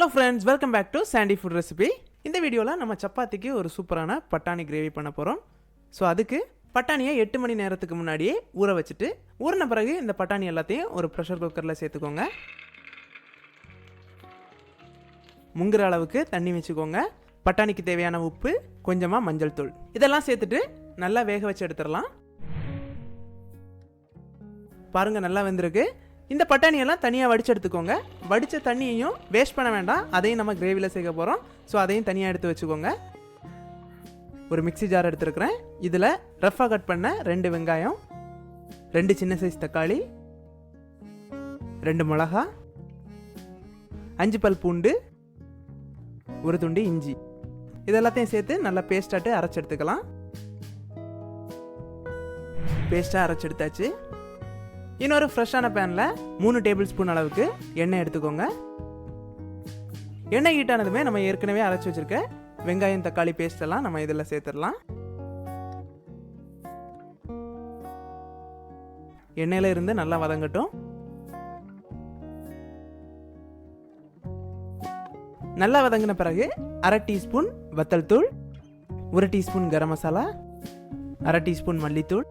Hello friends, welcome back to Sandy Food Recipe. இந்த வீடியோல நம்ம சப்பாத்திக்கு ஒரு சூப்பரான பட்டாணி கிரேவி பண்ண போறோம். சோ அதுக்கு பட்டாணியை 8 மணி நேரத்துக்கு முன்னாடியே ஊற வச்சிட்டு ஊறின பிறகு இந்த பட்டாணி எல்லாத்தையும் ஒரு பிரஷர் குக்கர்ல சேர்த்துக்கோங்க. முங்குற அளவுக்கு தண்ணி வெச்சுக்கோங்க. பட்டாணிக்கு தேவையான உப்பு, கொஞ்சமா மஞ்சள் தூள். இதெல்லாம் சேர்த்துட்டு நல்லா வேக வச்சு எடுத்துறலாம். பாருங்க நல்லா வெந்திருக்கு. இந்த பட்டாணி எல்லாம் தனியா வடிச்சு எடுத்துக்கோங்க. வடிச்ச தண்ணியையும் வேஸ்ட் பண்ண வேண்டாம். அதையும் நம்ம கிரேவில சேர்க்க போறோம். சோ அதையும் தனியா எடுத்து வச்சுக்கோங்க. ஒரு மிக்ஸி ஜார் எடுத்துக்கிறேன். இதுல ரஃப்பா கட் பண்ண 2 வெங்காயம், 2 சின்ன சைஸ் தக்காளி, 2 மிளகாய், 5 பல் பூண்டு, ஒரு துண்டு இஞ்சி. இதெல்லாத்தையும் சேர்த்து நல்லா பேஸ்டாட்டு அரைச்சு எடுத்துக்கலாம். பேஸ்டா அரைச்சு எடுத்தாச்சு. இன்னொரு ஃப்ரெஷ்ஷான பேனில் 3 டேபிள் ஸ்பூன் அளவுக்கு எண்ணெய் எடுத்துக்கோங்க. எண்ணெய் ஹீட் ஆனதுமே நம்ம ஏற்கனவே அரைச்சி வச்சிருக்க வெங்காயம் தக்காளி பேஸ்ட் எல்லாம் நம்ம இதில் சேர்த்துடலாம். எண்ணெயில இருந்து நல்லா வதங்கட்டும். நல்லா வதங்கின பிறகு 1/2 டீஸ்பூன் வத்தல் தூள், 1 டீஸ்பூன் கரம் மசாலா, 1/2 டீஸ்பூன் மல்லித்தூள்,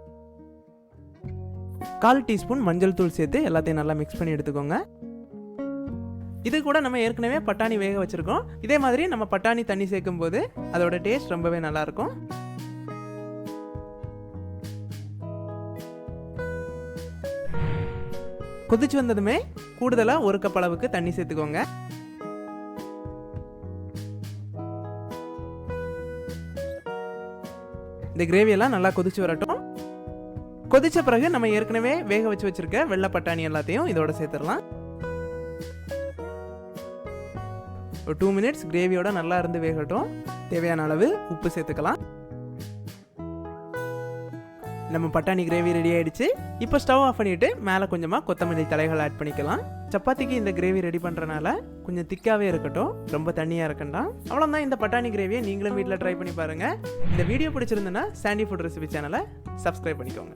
1/4 டீஸ்பூன் மஞ்சள் தூள் சேர்த்து எல்லாத்தையும் நல்லா மிக்ஸ் பண்ணி எடுத்துக்கோங்க. இது கூட நம்ம ஏற்கனவே பட்டாணி வேக வச்சிருக்கோம். இதே மாதிரி நம்ம பட்டாணி தண்ணி சேர்க்கும் போது அதோட டேஸ்ட் ரொம்பவே நல்லா இருக்கும். கொதிச்சு வந்ததுமே கூடுதலா 1 கப் அளவுக்கு தண்ணி சேர்த்துக்கோங்க. இந்த கிரேவி எல்லாம் நல்லா கொதிச்சு வரட்டும். கொதிச்ச பிறகு நம்ம ஏற்கனவே வேக வச்சு வச்சிருக்க வெள்ளை பட்டாணி எல்லாத்தையும் இதோட சேர்த்துடலாம். ஒரு 2 மினிட்ஸ் கிரேவியோட நல்லா இருந்து வேகட்டும். தேவையான அளவு உப்பு சேர்த்துக்கலாம். நம்ம பட்டாணி கிரேவி ரெடி ஆயிடுச்சு. இப்போ ஸ்டவ் ஆஃப் பண்ணிட்டு மேலே கொஞ்சமா கொத்தமல்லி தழைகள் ஆட் பண்ணிக்கலாம். சப்பாத்திக்கு இந்த கிரேவி ரெடி பண்றதுனால கொஞ்சம் திக்காவே இருக்கட்டும், ரொம்ப தண்ணியா இருக்கண்டாம். அவ்வளோதான். இந்த பட்டாணி கிரேவியை நீங்களும் வீட்டில் ட்ரை பண்ணி பாருங்க. இந்த வீடியோ பிடிச்சிருந்ததுன்னா சாண்டி ஃபுட் ரெசிபி சேனலை சப்ஸ்கிரைப் பண்ணிக்கோங்க.